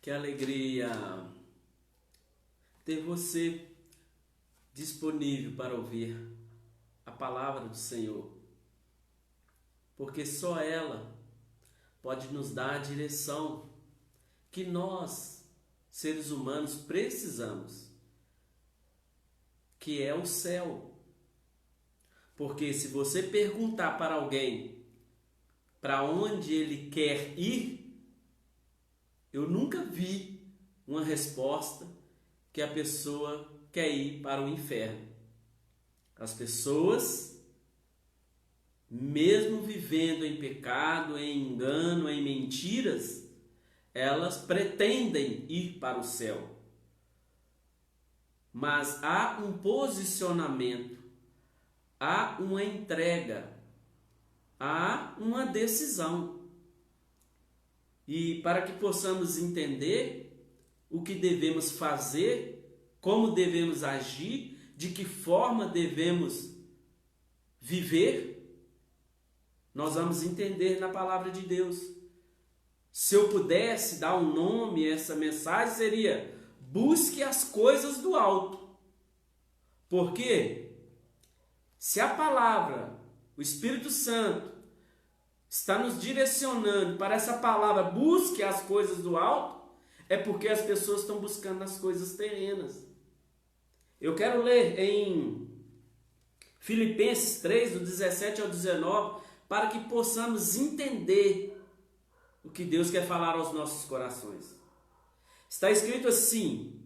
Que alegria ter você disponível para ouvir a palavra do Senhor, porque só ela pode nos dar a direção que nós, seres humanos, precisamos, que é o céu. Porque se você perguntar para alguém para onde ele quer ir, eu nunca vi uma resposta que a pessoa quer ir para o inferno. As pessoas, mesmo vivendo em pecado, em engano, em mentiras, elas pretendem ir para o céu. Mas há um posicionamento, há uma entrega, há uma decisão. E para que possamos entender o que devemos fazer, como devemos agir, de que forma devemos viver, nós vamos entender na palavra de Deus. Se eu pudesse dar um nome a essa mensagem, seria: busque as coisas do alto. Porque se a palavra, o Espírito Santo, está nos direcionando para essa palavra, busque as coisas do alto, é porque as pessoas estão buscando as coisas terrenas. Eu quero ler em Filipenses 3, do 17 ao 19, para que possamos entender o que Deus quer falar aos nossos corações. Está escrito assim: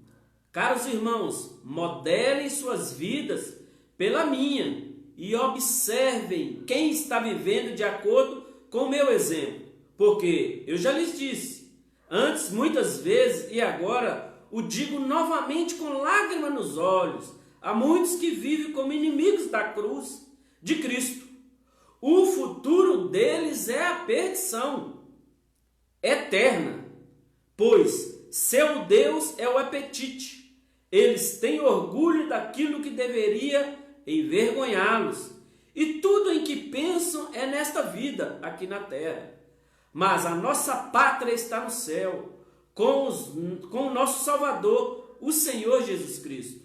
caros irmãos, modelem suas vidas pela minha e observem quem está vivendo de acordo com o meu exemplo, porque eu já lhes disse antes muitas vezes e agora o digo novamente com lágrima nos olhos, há muitos que vivem como inimigos da cruz de Cristo. O futuro deles é a perdição eterna, pois seu Deus é o apetite. Eles têm orgulho daquilo que deveria envergonhá-los. E tudo em que pensam é nesta vida, aqui na terra. Mas a nossa pátria está no céu, com o nosso Salvador, o Senhor Jesus Cristo.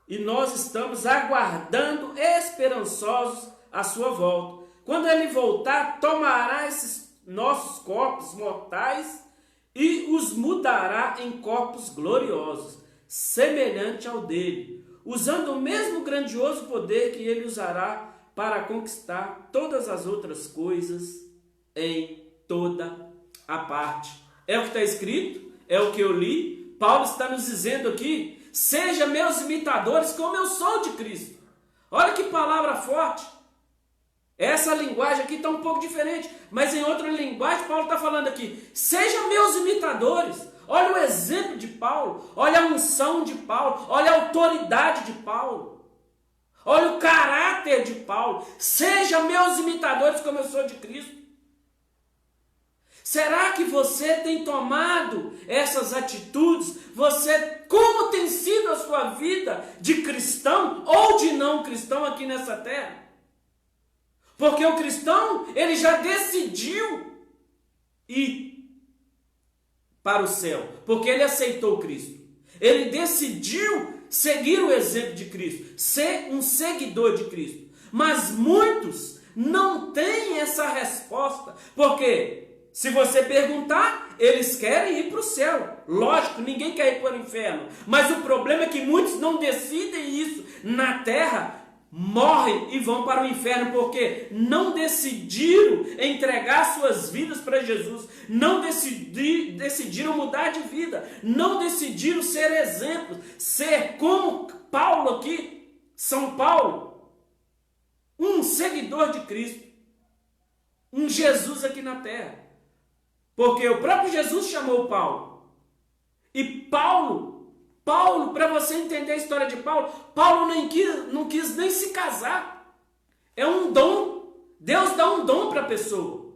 E nós estamos aguardando esperançosos a sua volta. Quando ele voltar, tomará esses nossos corpos mortais e os mudará em corpos gloriosos, semelhante ao dele, usando o mesmo grandioso poder que ele usará para conquistar todas as outras coisas em toda a parte. É o que está escrito, é o que eu li. Paulo está nos dizendo aqui: seja meus imitadores como eu sou de Cristo. Olha que palavra forte. Essa linguagem aqui está um pouco diferente, mas em outra linguagem Paulo está falando aqui: seja meus imitadores. Olha o exemplo de Paulo, olha a unção de Paulo, olha a autoridade de Paulo, olha o caráter de Paulo. Seja meus imitadores como eu sou de Cristo. Será que você tem tomado essas atitudes? Como tem sido a sua vida de cristão ou de não cristão aqui nessa terra? Porque o cristão, ele já decidiu ir para o céu, porque ele aceitou Cristo. Ele decidiu seguir o exemplo de Cristo, ser um seguidor de Cristo. Mas muitos não têm essa resposta, porque se você perguntar, eles querem ir para o céu. Lógico, ninguém quer ir para o inferno. Mas o problema é que muitos não decidem isso na terra, morrem e vão para o inferno porque não decidiram entregar suas vidas para Jesus, não decidiram mudar de vida, não decidiram ser exemplos, ser como Paulo aqui, São Paulo, um seguidor de Cristo, um Jesus aqui na terra. Porque o próprio Jesus chamou Paulo. E Paulo, para você entender a história de Paulo, Paulo não quis nem se casar. É um dom. Deus dá um dom para a pessoa.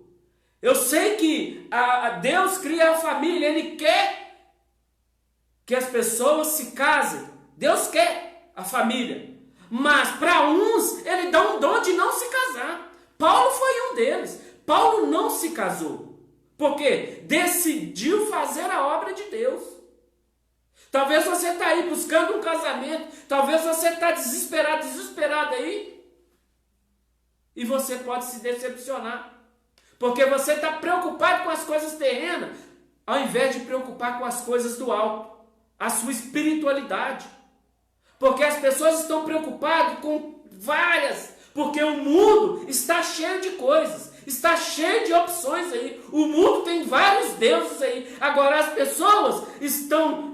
Eu sei que Deus cria a família, Ele quer que as pessoas se casem. Deus quer a família. Mas para uns, Ele dá um dom de não se casar. Paulo foi um deles. Paulo não se casou. Porque decidiu fazer a obra de Deus. Talvez você está aí buscando um casamento. Talvez você está desesperado aí. E você pode se decepcionar. Porque você está preocupado com as coisas terrenas, ao invés de preocupar com as coisas do alto. A sua espiritualidade. Porque as pessoas estão preocupadas com várias. Porque o mundo está cheio de coisas. Está cheio de opções aí. O mundo tem vários deuses aí. Agora as pessoas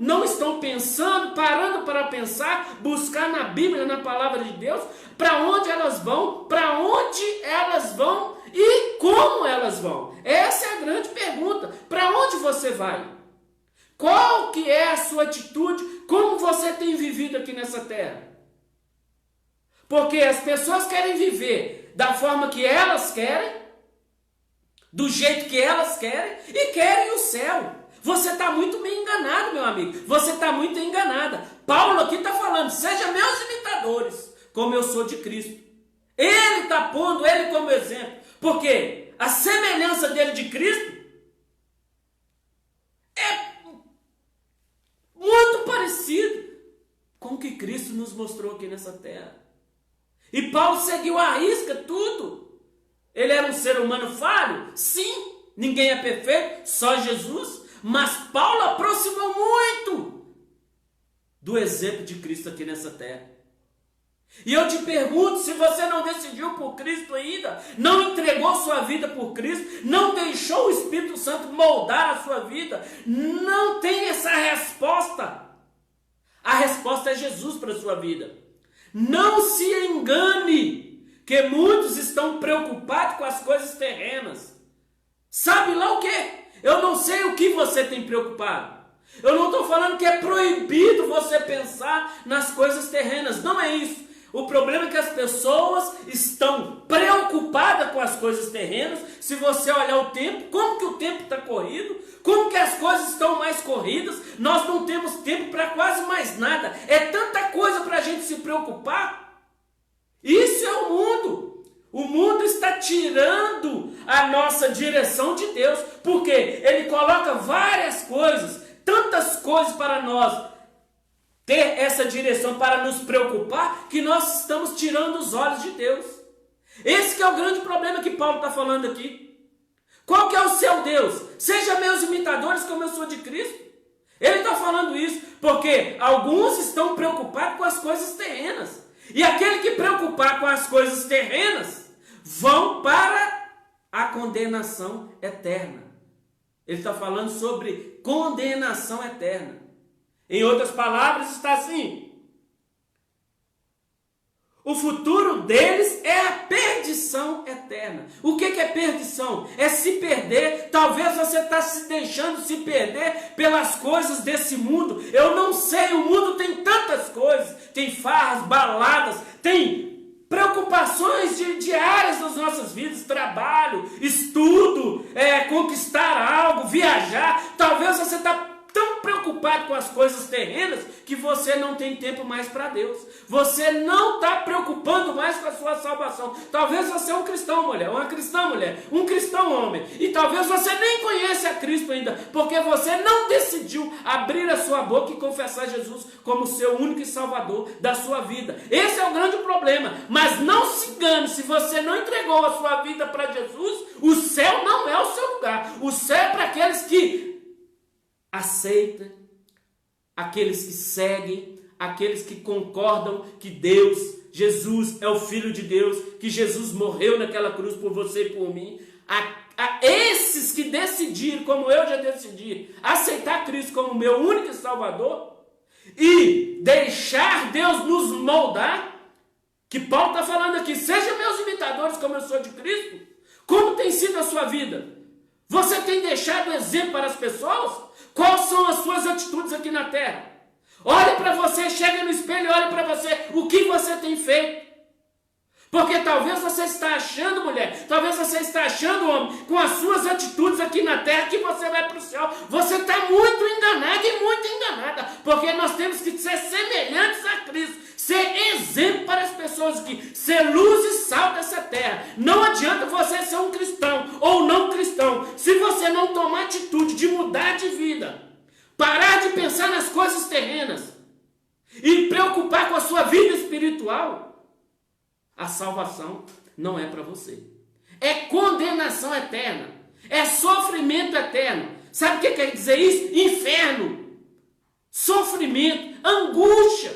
não estão pensando, parando para pensar, buscar na Bíblia, na palavra de Deus, para onde elas vão, e como elas vão. Essa é a grande pergunta. Para onde você vai? Qual que é a sua atitude? Como você tem vivido aqui nessa terra? Porque as pessoas querem viver da forma que elas querem, do jeito que elas querem, e querem o céu. Você está muito meio enganado, meu amigo. Você está muito enganada. Paulo aqui está falando, seja meus imitadores, como eu sou de Cristo. Ele está pondo ele como exemplo. Porque a semelhança dele de Cristo é muito parecido com o que Cristo nos mostrou aqui nessa terra. E Paulo seguiu à risca tudo. Ele era um ser humano falho? Sim, ninguém é perfeito, só Jesus. Mas Paulo aproximou muito do exemplo de Cristo aqui nessa terra. E eu te pergunto, se você não decidiu por Cristo ainda, não entregou sua vida por Cristo, não deixou o Espírito Santo moldar a sua vida, não tem essa resposta. A resposta é Jesus para a sua vida. Não se engane, que muitos estão preocupados com as coisas terrenas. Sabe lá o quê? Eu não sei o que você tem preocupado. Eu não estou falando que é proibido você pensar nas coisas terrenas. Não é isso. O problema é que as pessoas estão preocupadas com as coisas terrenas. Se você olhar o tempo, como que o tempo está corrido, como que as coisas estão mais corridas, nós não temos tempo para quase mais nada. É tanta coisa para a gente se preocupar. Isso é o mundo. O mundo está tirando a nossa direção de Deus, porque ele coloca várias coisas, tantas coisas para nós ter essa direção, para nos preocupar, que nós estamos tirando os olhos de Deus. Esse que é o grande problema que Paulo está falando aqui. Qual que é o seu Deus? Seja meus imitadores como eu sou de Cristo. Ele está falando isso porque alguns estão preocupados com as coisas terrenas. E aquele que preocupar com as coisas terrenas vão para a condenação eterna. Ele está falando sobre condenação eterna. Em outras palavras, está assim: o futuro deles é a perdição eterna. O que é perdição? É se perder. Talvez você está se deixando se perder pelas coisas desse mundo. Eu não sei, o mundo tem tantas coisas. Tem farras, baladas, tem preocupações diárias das nossas vidas, trabalho, estudo, conquistar algo, viajar. Talvez você está tão preocupado com as coisas terrenas que você não tem tempo mais para Deus. Você não está preocupando mais com a sua salvação. Talvez você é um cristão, mulher, uma cristã, mulher, um cristão, homem. E talvez você nem conhece a Cristo ainda, porque você não decidiu abrir a sua boca e confessar Jesus como seu único e salvador da sua vida. Esse é o grande problema. Mas não se engane, se você não entregou a sua vida para Jesus, o céu não é o seu lugar. O céu é para aqueles que aceitam, aqueles que seguem, aqueles que concordam que Deus, Jesus é o Filho de Deus, que Jesus morreu naquela cruz por você e por mim. A esses que decidiram, como eu já decidi, aceitar Cristo como meu único Salvador e deixar Deus nos moldar, que Paulo está falando aqui, sejam meus imitadores como eu sou de Cristo. Como tem sido a sua vida? Você tem deixado exemplo para as pessoas? Quais são as suas atitudes aqui na terra? Olhe para você, chega no espelho e olhe para você o que você tem feito. Porque talvez você está achando, mulher, talvez você está achando, homem, com as suas atitudes aqui na terra, que você vai para o céu. Você está muito enganado e muito enganada, porque nós temos que ser semelhantes a Cristo, ser exemplo para as pessoas aqui, ser luz e sal dessa terra. Não adianta você ser um cristão ou não cristão. Se você não não tomar atitude de mudar de vida, parar de pensar nas coisas terrenas e preocupar com a sua vida espiritual, a salvação não é para você. É condenação eterna. É sofrimento eterno. Sabe o que quer dizer isso? Inferno. Sofrimento, angústia.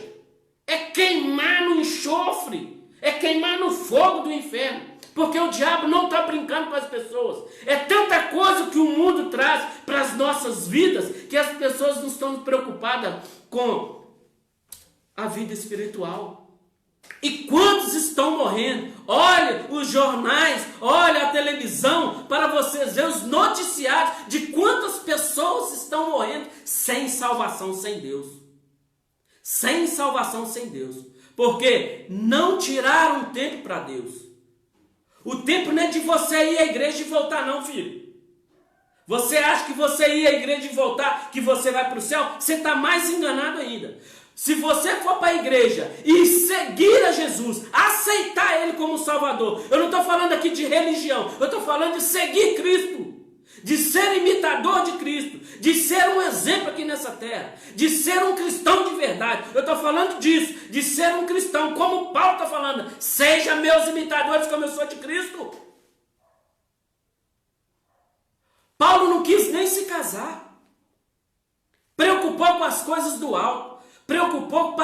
É queimar no enxofre. É queimar no fogo do inferno. Porque o diabo não está brincando com as pessoas. É tanta coisa que o mundo traz para as nossas vidas que as pessoas não estão preocupadas com a vida espiritual. E quantos estão morrendo? Olha os jornais, olha a televisão, para vocês verem os noticiários de quantas pessoas estão morrendo sem salvação, sem Deus. Sem salvação, sem Deus. Porque não tiraram tempo para Deus. O tempo não é de você ir à igreja e voltar não, filho. Você acha que você ir à igreja e voltar, que você vai para o céu? Você está mais enganado ainda. Se você for para a igreja e seguir a Jesus, aceitar Ele como Salvador, eu não estou falando aqui de religião, eu estou falando de seguir Cristo, de ser imitador de Cristo, de ser um exemplo aqui nessa terra, de ser um cristão de verdade. Eu estou falando disso, de ser um cristão, como Paulo está falando, seja meus imitadores como eu sou de Cristo. Paulo não quis nem se casar, preocupou com as coisas do alto, preocupou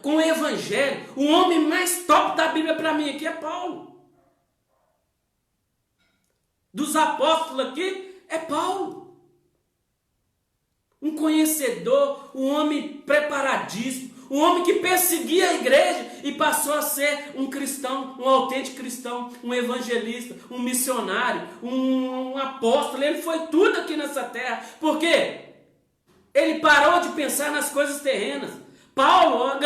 com o evangelho. O homem mais top da Bíblia para mim aqui é Paulo. Dos apóstolos aqui é Paulo. Um conhecedor, um homem preparadíssimo, um homem que perseguia a igreja e passou a ser um cristão, um autêntico cristão, um evangelista, um missionário, um apóstolo. Ele foi tudo aqui nessa terra. Por quê? Ele parou de pensar nas coisas terrenas. Paulo,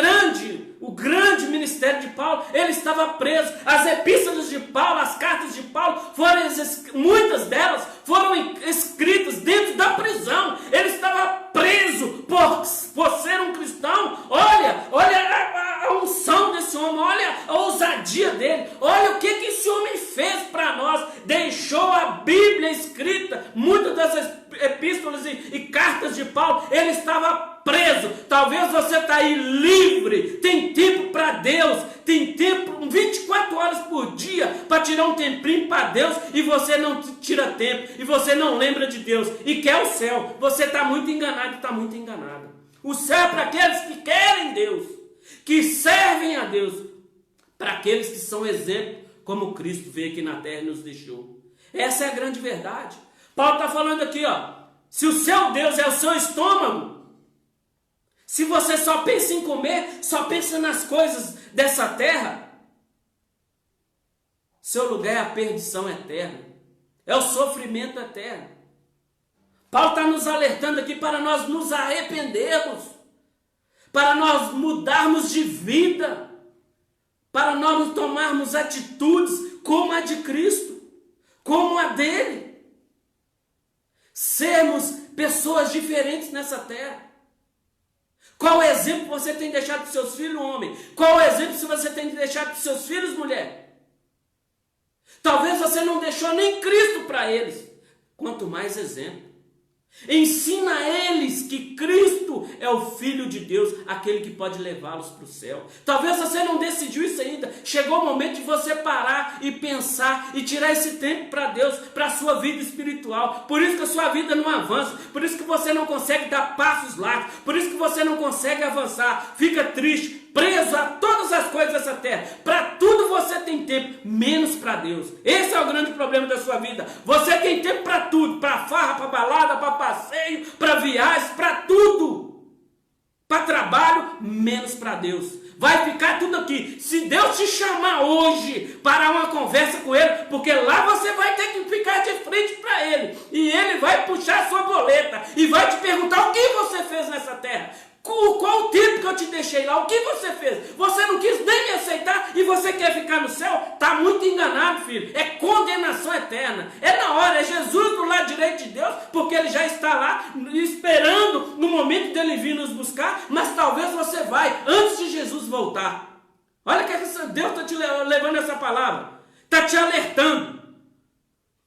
o grande ministério de Paulo, ele estava preso. As epístolas de Paulo, as cartas de Paulo, muitas delas foram escritas dentro da prisão. Ele estava preso por ser um cristão. Olha a unção desse homem, olha a ousadia dele. Olha o que esse homem fez para nós. Deixou a Bíblia escrita, muitas das epístolas e cartas de Paulo. Ele estava preso. Talvez você está aí livre, tem tempo para Deus, tem tempo 24 horas por dia para tirar um tempinho para Deus e você não tira tempo e você não lembra de Deus e quer o céu. Você está muito enganado, está muito enganado. O céu é para aqueles que querem Deus, que servem a Deus, para aqueles que são exemplo, como Cristo veio aqui na terra e nos deixou. Essa é a grande verdade. Paulo está falando aqui, se o seu Deus é o seu estômago, se você só pensa em comer, só pensa nas coisas dessa terra, seu lugar é a perdição eterna, é o sofrimento eterno. Paulo está nos alertando aqui para nós nos arrependermos, para nós mudarmos de vida, para nós tomarmos atitudes como a de Cristo, como a dele. Sermos pessoas diferentes nessa terra. Qual o exemplo você tem deixado para os seus filhos, homem? Qual o exemplo você tem deixado para os seus filhos, mulher? Talvez você não deixou nem Cristo para eles. Quanto mais exemplo. Ensina a eles que Cristo é o Filho de Deus, aquele que pode levá-los para o céu. Talvez você não decidiu isso ainda. Chegou o momento de você parar e pensar e tirar esse tempo para Deus, para a sua vida espiritual. Por isso que a sua vida não avança, por isso que você não consegue dar passos largos, por isso que você não consegue avançar, fica triste, preso a todas as coisas dessa terra. Para tudo você tem tempo, menos para Deus. Esse é o grande problema da sua vida. Você tem tempo para tudo, para farra, para balada, para passeio, para viagens, para tudo. Para trabalho, menos para Deus. Vai ficar tudo aqui. Se Deus te chamar hoje para uma conversa com Ele, porque lá você vai ter que ficar de frente para Ele, e Ele vai puxar a sua boleta e vai te perguntar o que você fez nessa terra. Qual o tempo que eu te deixei lá? O que você fez? Você não quis nem me aceitar e você quer ficar no céu? Está muito enganado, filho. É condenação eterna. É na hora, é Jesus do lado direito de Deus, porque Ele já está lá esperando no momento dele vir nos buscar, mas talvez você vai antes de Jesus voltar. Olha que Deus está te levando essa palavra. Está te alertando.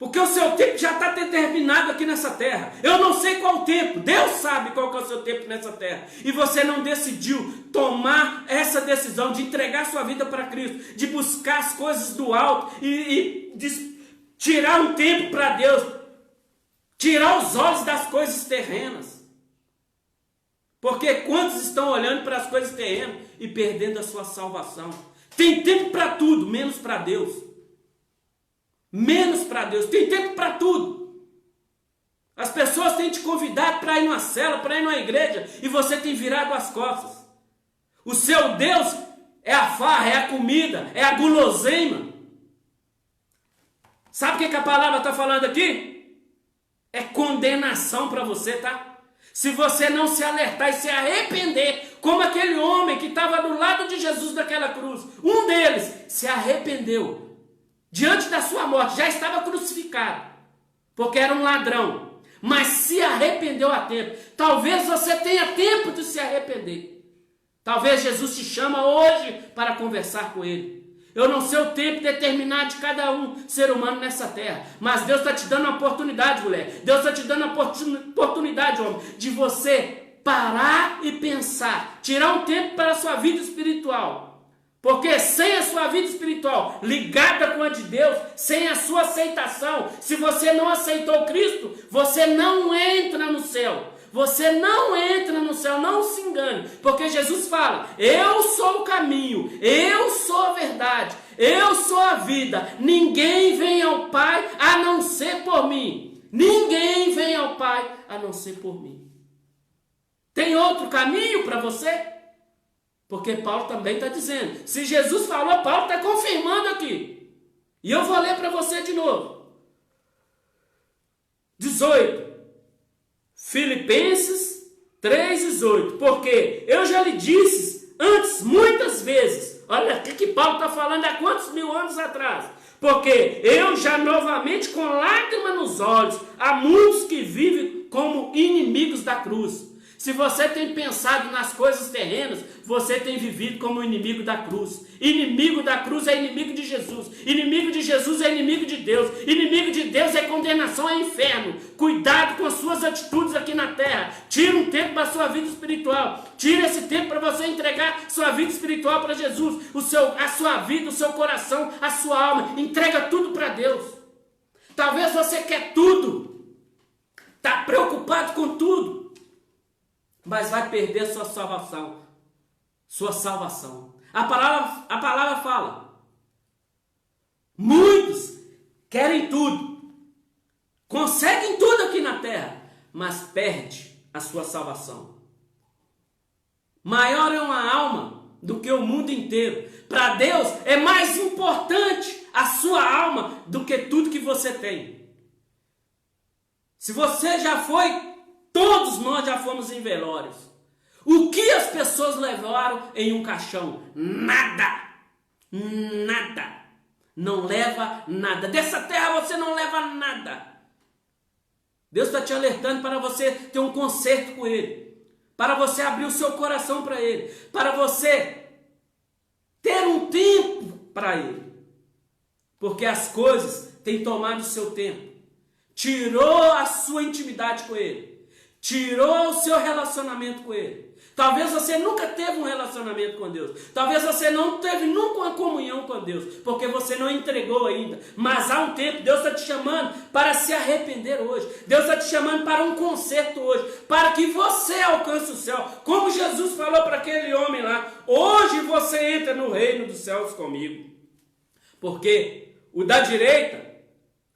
Porque o seu tempo já está determinado aqui nessa terra. Eu não sei qual o tempo. Deus sabe qual que é o seu tempo nessa terra. E você não decidiu tomar essa decisão de entregar sua vida para Cristo, de buscar as coisas do alto e de tirar um tempo para Deus, tirar os olhos das coisas terrenas. Porque quantos estão olhando para as coisas terrenas e perdendo a sua salvação? Tem tempo para tudo, menos para Deus. Menos para Deus. Tem tempo para tudo. As pessoas têm te convidado para ir numa cela, para ir numa igreja, e você tem virado as costas. O seu Deus é a farra, é a comida, é a guloseima. Sabe o que a palavra está falando aqui? É condenação para você, tá? Se você não se alertar e se arrepender, como aquele homem que estava do lado de Jesus naquela cruz, um deles se arrependeu diante da sua morte, já estava crucificado, porque era um ladrão, mas se arrependeu a tempo. Talvez você tenha tempo de se arrepender. Talvez Jesus te chama hoje para conversar com ele. Eu não sei o tempo determinado de cada ser humano nessa terra, mas Deus está te dando uma oportunidade, mulher. Deus está te dando uma oportunidade, homem, de você parar e pensar, tirar um tempo para a sua vida espiritual. Porque sem a sua vida espiritual ligada com a de Deus, sem a sua aceitação, se você não aceitou Cristo, você não entra no céu. Você não entra no céu, não se engane, porque Jesus fala: eu sou o caminho, eu sou a verdade, eu sou a vida, ninguém vem ao Pai a não ser por mim. Ninguém vem ao Pai a não ser por mim. Tem outro caminho para você? Porque Paulo também está dizendo. Se Jesus falou, Paulo está confirmando aqui. E eu vou ler para você de novo. 18. Filipenses 3,18. Porque eu já lhe disse antes muitas vezes. Olha o que Paulo está falando há quantos mil anos atrás. Porque eu já novamente com lágrima nos olhos, há muitos que vivem como inimigos da cruz. Se você tem pensado nas coisas terrenas, você tem vivido como inimigo da cruz. Inimigo da cruz é inimigo de Jesus. Inimigo de Jesus é inimigo de Deus. Inimigo de Deus é condenação ao inferno. Cuidado com as suas atitudes aqui na terra. Tira um tempo para a sua vida espiritual. Tira esse tempo para você entregar sua vida espiritual para Jesus. A sua vida, o seu coração, a sua alma. Entrega tudo para Deus. Talvez você quer tudo. Está preocupado com tudo. Mas vai perder sua salvação. Sua salvação. A palavra fala. Muitos querem tudo. Conseguem tudo aqui na terra. Mas perde a sua salvação. Maior é uma alma do que o mundo inteiro. Para Deus é mais importante a sua alma do que tudo que você tem. Se você já foi... Todos nós já fomos em velórios. O que as pessoas levaram em um caixão? Nada. Nada. Não leva nada. Dessa terra você não leva nada. Deus está te alertando para você ter um concerto com Ele. Para você abrir o seu coração para Ele. Para você ter um tempo para Ele. Porque as coisas têm tomado o seu tempo. Tirou a sua intimidade com Ele. Tirou o seu relacionamento com Ele. Talvez você nunca teve um relacionamento com Deus. Talvez você não teve nunca uma comunhão com Deus. Porque você não entregou ainda. Mas há um tempo, Deus está te chamando para se arrepender hoje. Deus está te chamando para um concerto hoje. Para que você alcance o céu. Como Jesus falou para aquele homem lá. Hoje você entra no reino dos céus comigo. Porque o da direita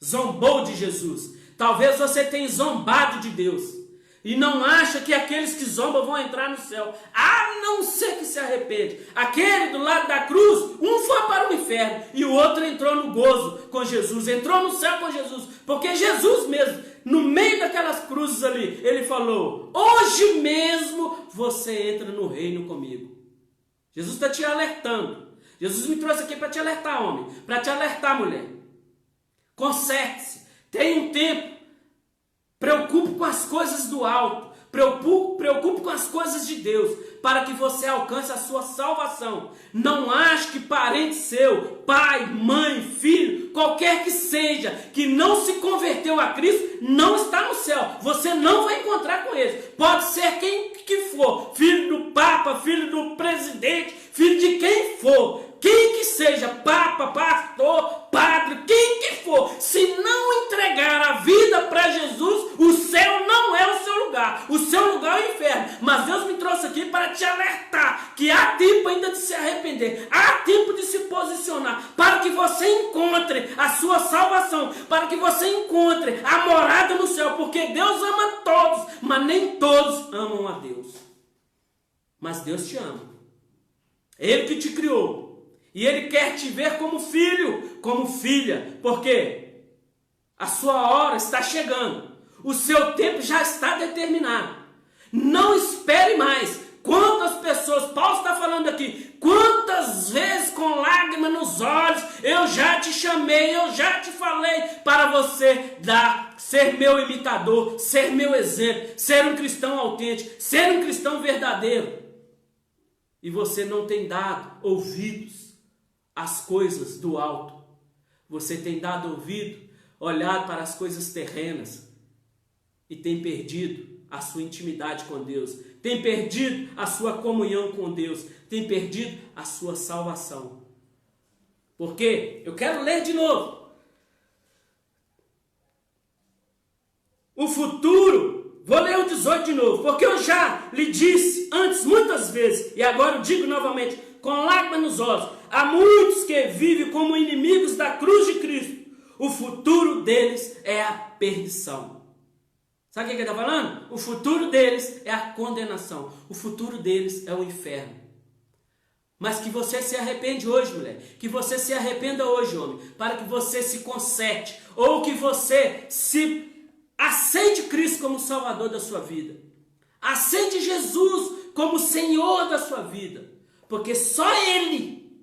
zombou de Jesus. Talvez você tenha zombado de Deus. E não acha que aqueles que zombam vão entrar no céu. A não ser que se arrepende. Aquele do lado da cruz, um foi para o inferno. E o outro entrou no gozo com Jesus. Entrou no céu com Jesus. Porque Jesus mesmo, no meio daquelas cruzes ali, ele falou: hoje mesmo você entra no reino comigo. Jesus está te alertando. Jesus me trouxe aqui para te alertar, homem. Para te alertar, mulher. Conserte-se. Tenha um tempo. Preocupe com as coisas do alto. Preocupe com as coisas de Deus. para que você alcance a sua salvação. Não ache que parente seu, pai, mãe, filho, qualquer que seja, que não se converteu a Cristo, não está no céu. Você não vai encontrar com eles. Pode ser quem que for, filho do Papa, filho do presidente, filho de quem for. Quem que seja, papa, pastor, padre, quem que for, se não entregar a vida para Jesus, o céu não é o seu lugar. O seu lugar é o inferno. Mas Deus me trouxe aqui para te alertar que há tempo ainda de se arrepender, há tempo de se posicionar, para que você encontre a sua salvação, para que você encontre a morada no céu, porque Deus ama todos, mas nem todos amam a Deus. Mas Deus te ama. Ele que te criou. E Ele quer te ver como filho, como filha, porque a sua hora está chegando, o seu tempo já está determinado. Não espere mais. Quantas pessoas, Paulo está falando aqui, quantas vezes com lágrimas nos olhos, eu já te chamei, eu já te falei para você ser meu imitador, ser meu exemplo, ser um cristão autêntico, ser um cristão verdadeiro. E você não tem dado ouvidos as coisas do alto. Você tem dado ouvido, olhado para as coisas terrenas e tem perdido a sua intimidade com Deus, tem perdido a sua comunhão com Deus, tem perdido a sua salvação. Porque eu quero ler de novo. O futuro, vou ler o 18 de novo, porque eu já lhe disse antes muitas vezes, e agora eu digo novamente, com lágrimas nos olhos, há muitos que vivem como inimigos da cruz de Cristo. O futuro deles é a perdição. Sabe o que ele está falando? O futuro deles é a condenação. O futuro deles é o inferno. Mas que você se arrepende hoje, mulher. Que você se arrependa hoje, homem. Para que você se conserte. Ou que você aceite Cristo como Salvador da sua vida. Aceite Jesus como Senhor da sua vida. Porque só Ele,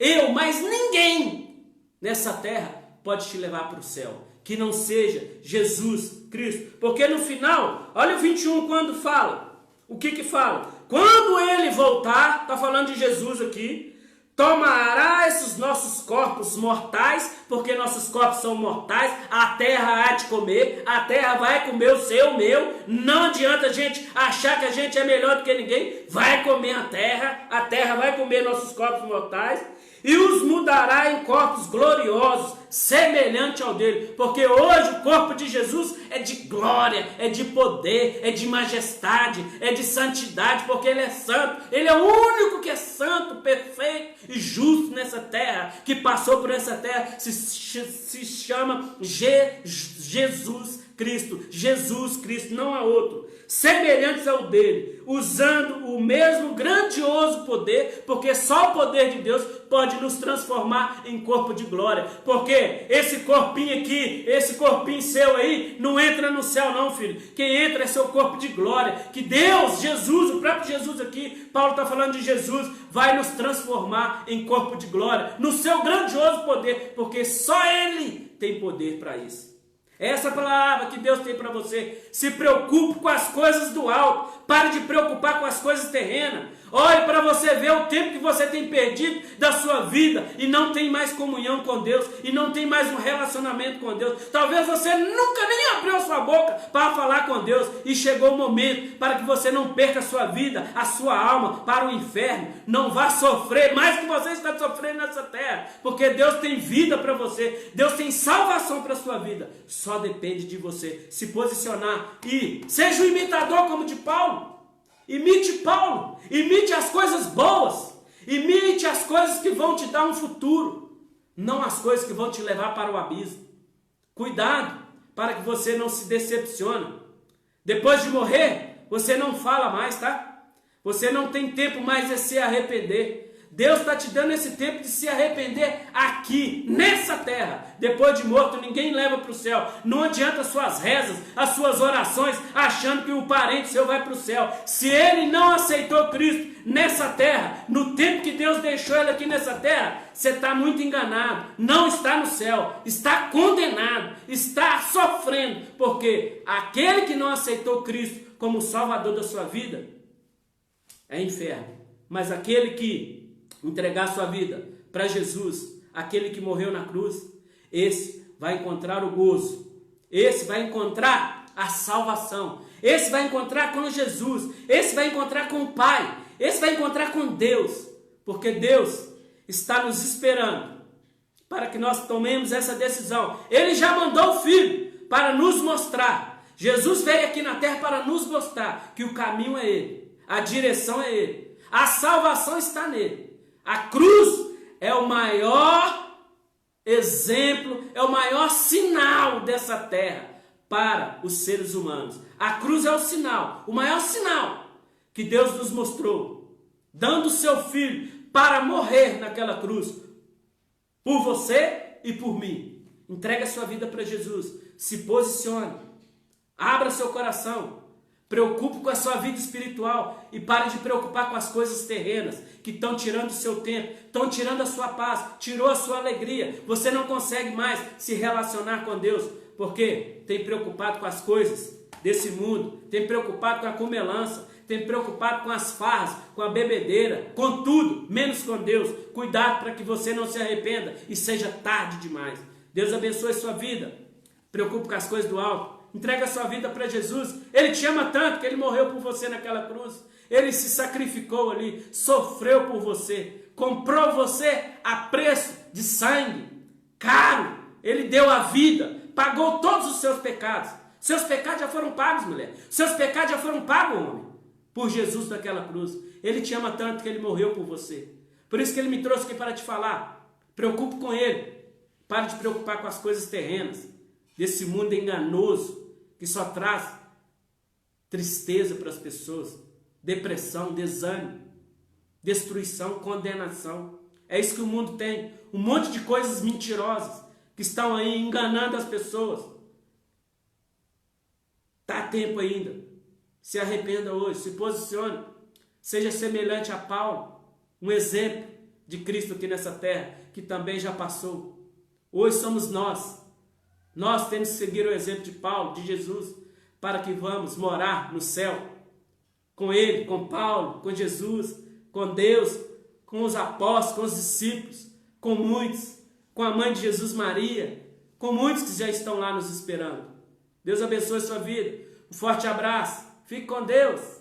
eu, mais ninguém nessa terra pode te levar para o céu. Que não seja Jesus Cristo. Porque no final, olha o 21 quando fala. O que fala? Quando Ele voltar, está falando de Jesus aqui, tomará esses nossos corpos mortais, porque nossos corpos são mortais, a terra há de comer, a terra vai comer o seu, o meu, não adianta a gente achar que a gente é melhor do que ninguém, vai comer a terra vai comer nossos corpos mortais, e os mudará em corpos gloriosos, semelhante ao dele, porque hoje o corpo de Jesus é de glória, é de poder, é de majestade, é de santidade, porque ele é santo, ele é o único que é santo, perfeito e justo nessa terra, que passou por essa terra, se chama Jesus Cristo, não há outro, semelhantes ao dele, usando o mesmo grandioso poder, porque só o poder de Deus pode nos transformar em corpo de glória, porque esse corpinho aqui, esse corpinho seu aí, não entra no céu não, filho, quem entra é seu corpo de glória, que Deus, Jesus, o próprio Jesus aqui, Paulo está falando de Jesus, vai nos transformar em corpo de glória, no seu grandioso poder, porque só Ele tem poder para isso. Essa palavra que Deus tem para você. Se preocupe com as coisas do alto. Pare de preocupar com as coisas terrenas. Olhe para você ver o tempo que você tem perdido da sua vida e não tem mais comunhão com Deus e não tem mais um relacionamento com Deus. Talvez você nunca nem abriu a sua boca para falar com Deus e chegou o momento para que você não perca a sua vida, a sua alma para o inferno. Não vá sofrer mais que você está sofrendo nessa terra, porque Deus tem vida para você, Deus tem salvação para a sua vida. Só depende de você se posicionar e seja um imitador como de Paulo. Imite Paulo, imite as coisas boas, imite as coisas que vão te dar um futuro, não as coisas que vão te levar para o abismo. Cuidado para que você não se decepcione. Depois de morrer, você não fala mais, tá? Você não tem tempo mais de se arrepender. Deus está te dando esse tempo de se arrepender aqui, nessa terra. Depois de morto, ninguém leva para o céu. Não adianta as suas rezas, as suas orações, achando que o parente seu vai para o céu. Se ele não aceitou Cristo nessa terra, no tempo que Deus deixou ele aqui nessa terra, você está muito enganado. Não está no céu, está condenado, está sofrendo. Porque aquele que não aceitou Cristo como Salvador da sua vida, é inferno. Mas aquele que entregar sua vida para Jesus, aquele que morreu na cruz, esse vai encontrar o gozo, esse vai encontrar a salvação, esse vai encontrar com Jesus, esse vai encontrar com o Pai, esse vai encontrar com Deus, porque Deus está nos esperando para que nós tomemos essa decisão. Ele já mandou o Filho para nos mostrar. Jesus veio aqui na terra para nos mostrar que o caminho é Ele, a direção é Ele, a salvação está nele. A cruz é o maior exemplo, é o maior sinal dessa terra para os seres humanos. A cruz é o sinal, o maior sinal que Deus nos mostrou, dando o seu Filho para morrer naquela cruz, por você e por mim. Entregue a sua vida para Jesus, se posicione, abra seu coração, preocupe com a sua vida espiritual e pare de preocupar com as coisas terrenas que estão tirando o seu tempo, estão tirando a sua paz, tirou a sua alegria. Você não consegue mais se relacionar com Deus, porque tem preocupado com as coisas desse mundo, tem preocupado com a comelança, tem preocupado com as farras, com a bebedeira, com tudo, menos com Deus. Cuidado para que você não se arrependa e seja tarde demais. Deus abençoe a sua vida. Preocupe com as coisas do alto. Entrega a sua vida para Jesus. Ele te ama tanto que Ele morreu por você naquela cruz. Ele se sacrificou ali, sofreu por você, comprou você a preço de sangue, caro. Ele deu a vida, pagou todos os seus pecados. Seus pecados já foram pagos, mulher. Seus pecados já foram pagos, homem, por Jesus naquela cruz. Ele te ama tanto que Ele morreu por você. Por isso que Ele me trouxe aqui para te falar. Preocupe com Ele. Pare de preocupar com as coisas terrenas desse mundo enganoso que só traz tristeza para as pessoas, depressão, desânimo, destruição, condenação. É isso que o mundo tem. Um monte de coisas mentirosas que estão aí enganando as pessoas. Dá tempo ainda. Se arrependa hoje, se posicione. Seja semelhante a Paulo, um exemplo de Cristo aqui nessa terra, que também já passou. Hoje somos nós. Nós temos que seguir o exemplo de Paulo, de Jesus, para que vamos morar no céu. Com Ele, com Paulo, com Jesus, com Deus, com os apóstolos, com os discípulos, com muitos, com a mãe de Jesus, Maria, com muitos que já estão lá nos esperando. Deus abençoe a sua vida. Um forte abraço. Fique com Deus.